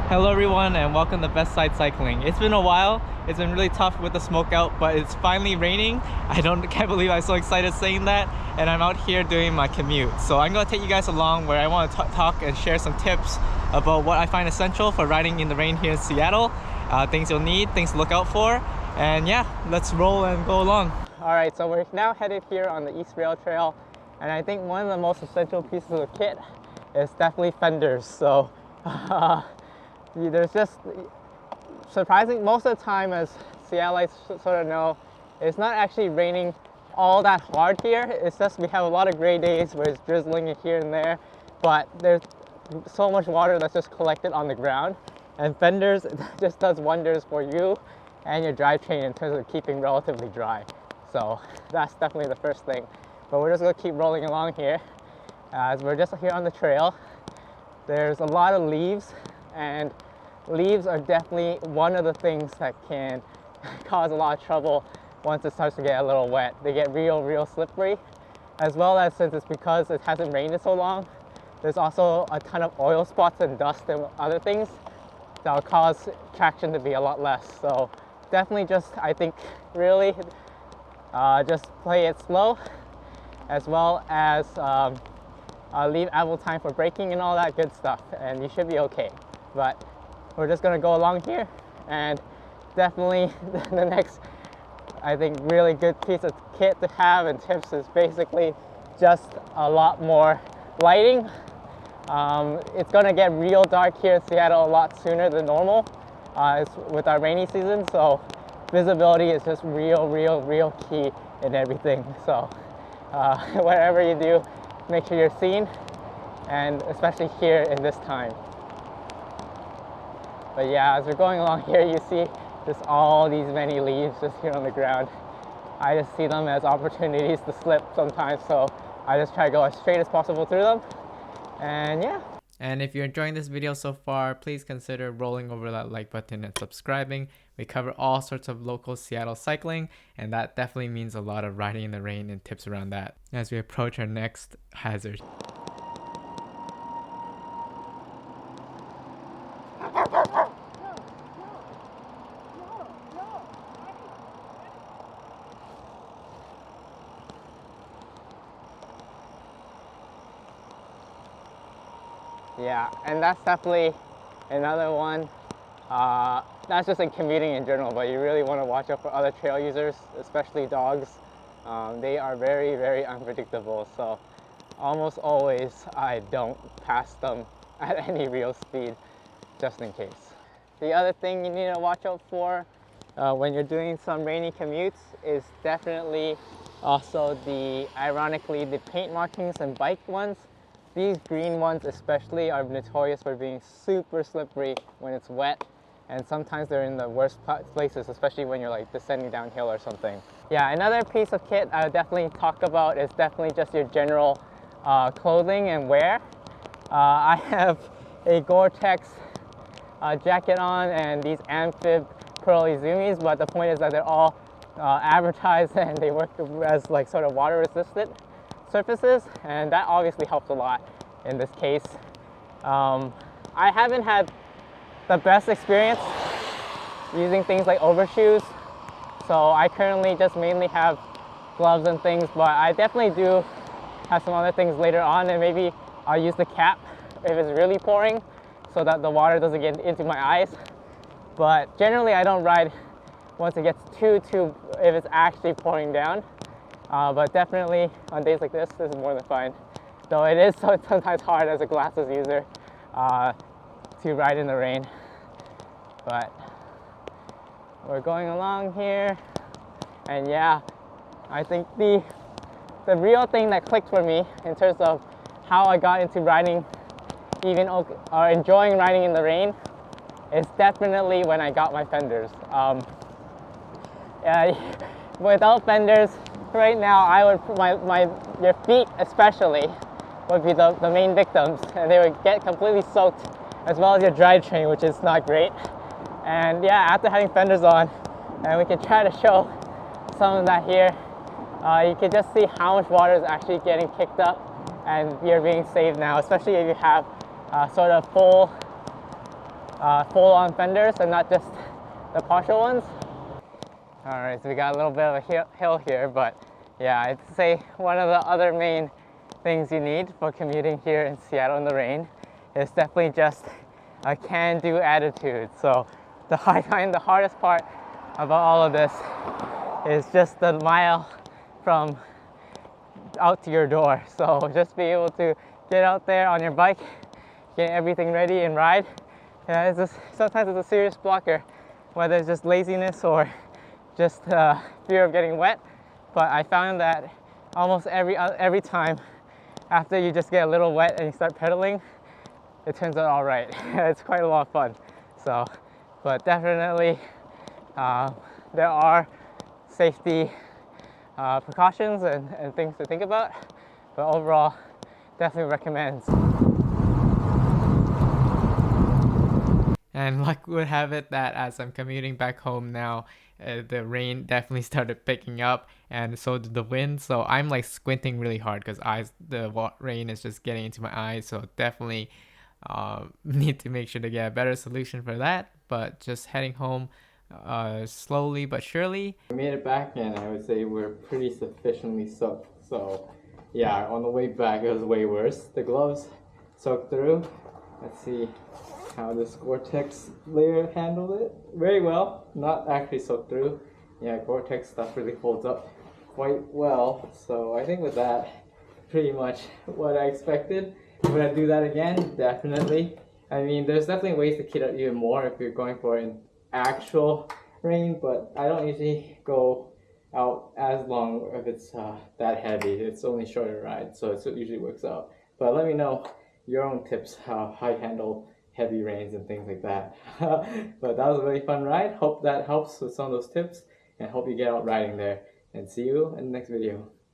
Hello everyone and welcome to Best Side Cycling. It's been a while, it's been really tough with the smoke out, but it's finally raining. Can't believe I'm so excited saying that, and I'm out here doing my commute. So I'm going to take you guys along where I want to talk and share some tips about what I find essential for riding in the rain here in Seattle, things you'll need, things to look out for, and yeah, let's roll and go along. Alright, so we're now headed here on the East Rail Trail, and I think one of the most essential pieces of kit is definitely fenders. So there's just surprising most of the time, as Seattleites sort of know, it's not actually raining all that hard here. It's just we have a lot of gray days where it's drizzling here and there, but there's so much water that's just collected on the ground, and fenders just does wonders for you and your drivetrain in terms of keeping relatively dry. So that's definitely the first thing. But we're just going to keep rolling along here as we're just here on the trail. There's a lot of leaves, and leaves are definitely one of the things that can cause a lot of trouble once it starts to get a little wet. They get real slippery, as well as, since it's because it hasn't rained in so long, there's also a ton of oil spots and dust and other things that will cause traction to be a lot less. So definitely just, I think, really just play it slow, as well as leave ample time for braking and all that good stuff, and you should be okay. But we're just gonna go along here, and definitely the next, I think, really good piece of kit to have and tips is basically just a lot more lighting. It's gonna get real dark here in Seattle a lot sooner than normal with our rainy season, so visibility is just real key in everything. So whatever you do, make sure you're seen, and especially here in this time. But yeah, as we're going along here, you see just all these many leaves just here on the ground. I just see them as opportunities to slip sometimes, so I just try to go as straight as possible through them, and yeah. And if you're enjoying this video so far, please consider rolling over that like button and subscribing. We cover all sorts of local Seattle cycling, and that definitely means a lot of riding in the rain and tips around that as we approach our next hazard. Yeah, and that's definitely another one. That's just in commuting in general, but you really want to watch out for other trail users, especially dogs. They are very unpredictable, so almost always I don't pass them at any real speed, just in case. The other thing you need to watch out for when you're doing some rainy commutes is definitely also ironically, the paint markings and bike ones. These green ones especially are notorious for being super slippery when it's wet, and sometimes they're in the worst places, especially when you're like descending downhill or something. Yeah, another piece of kit I would definitely talk about is definitely just your general clothing and wear. I have a Gore-Tex jacket on and these Amphib Pearl Izumis, but the point is that they're all advertised and they work as like sort of water resistant surfaces, and that obviously helps a lot in this case. I haven't had the best experience using things like overshoes, so I currently just mainly have gloves and things, but I definitely do have some other things later on, and maybe I'll use the cap if it's really pouring so that the water doesn't get into my eyes. But generally I don't ride once it gets too if it's actually pouring down. But definitely on days like this is more than fine. Though it is sometimes hard as a glasses user to ride in the rain. But we're going along here, and yeah, I think the real thing that clicked for me in terms of how I got into riding, or enjoying riding in the rain, is definitely when I got my fenders. Without fenders, right now, I would your feet especially would be the main victims, and they would get completely soaked, as well as your drivetrain, which is not great. And yeah, after having fenders on, and we can try to show some of that here, you can just see how much water is actually getting kicked up, and you're being saved now, especially if you have sort of full full-on fenders and not just the partial ones. Alright, so we got a little bit of a hill here, but yeah, I'd say one of the other main things you need for commuting here in Seattle in the rain is definitely just a can-do attitude. So I find the hardest part about all of this is just the mile from out to your door. So just be able to get out there on your bike, get everything ready and ride. Yeah, sometimes it's a serious blocker, whether it's just laziness or just fear of getting wet. But I found that almost every time after you just get a little wet and you start pedaling, it turns out all right. It's quite a lot of fun. So, but definitely there are safety precautions and things to think about. But overall, definitely recommend. And luck would have it that as I'm commuting back home now, the rain definitely started picking up, and so did the wind. So I'm like squinting really hard because the rain is just getting into my eyes. So definitely need to make sure to get a better solution for that. But just heading home slowly but surely. I made it back, and I would say we're pretty sufficiently soaked. So yeah, on the way back it was way worse. The gloves soaked through. Let's see how this Gore-Tex layer handled it. Very well, not actually soaked through. Yeah, Gore-Tex stuff really folds up quite well. So I think with that, pretty much what I expected. Would I do that again? Definitely. I mean, there's definitely ways to kit out even more if you're going for an actual rain, but I don't usually go out as long if it's that heavy. It's only shorter ride, so it usually works out. But let me know your own tips, how you handle heavy rains and things like that. But that was a really fun ride. Hope that helps with some of those tips, and hope you get out riding there. And see you in the next video.